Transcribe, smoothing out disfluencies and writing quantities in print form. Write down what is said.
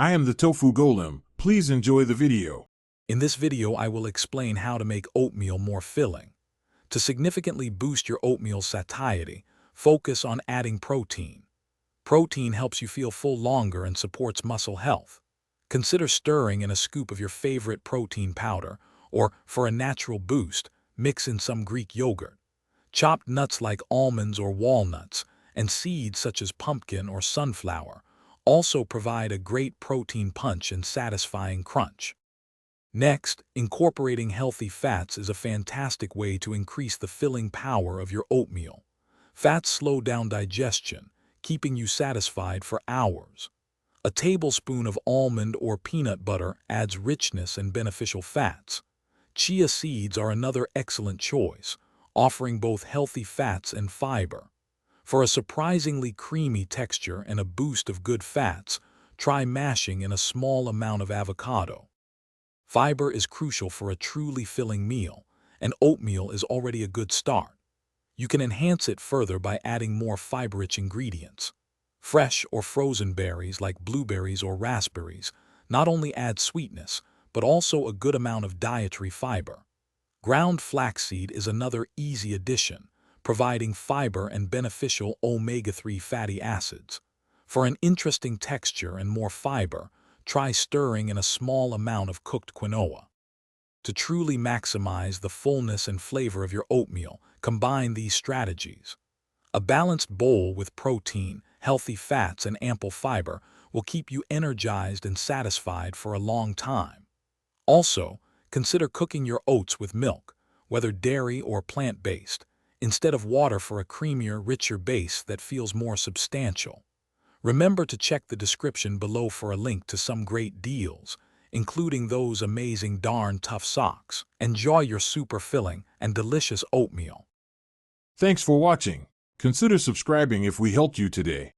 I am the Tofu Golem. Please enjoy the video. In this video, I will explain how to make oatmeal more filling. To significantly boost your oatmeal satiety, focus on adding protein. Protein helps you feel full longer and supports muscle health. Consider stirring in a scoop of your favorite protein powder, or for a natural boost, mix in some Greek yogurt. Chopped nuts like almonds or walnuts, and seeds such as pumpkin or sunflower, also provide a great protein punch and satisfying crunch. Next, incorporating healthy fats is a fantastic way to increase the filling power of your oatmeal. Fats slow down digestion, keeping you satisfied for hours. A tablespoon of almond or peanut butter adds richness and beneficial fats. Chia seeds are another excellent choice, offering both healthy fats and fiber. For a surprisingly creamy texture and a boost of good fats, try mashing in a small amount of avocado. Fiber is crucial for a truly filling meal, and oatmeal is already a good start. You can enhance it further by adding more fiber-rich ingredients. Fresh or frozen berries like blueberries or raspberries not only add sweetness, but also a good amount of dietary fiber. Ground flaxseed is another easy addition, providing fiber and beneficial omega-3 fatty acids. For an interesting texture and more fiber, try stirring in a small amount of cooked quinoa. To truly maximize the fullness and flavor of your oatmeal, combine these strategies. A balanced bowl with protein, healthy fats, and ample fiber will keep you energized and satisfied for a long time. Also, consider cooking your oats with milk, whether dairy or plant-based, instead of water for a creamier, richer base that feels more substantial. Remember to check the description below for a link to some great deals, including those amazing darn tough socks. Enjoy your super filling and delicious oatmeal. Thanks for watching. Consider subscribing if we helped you today.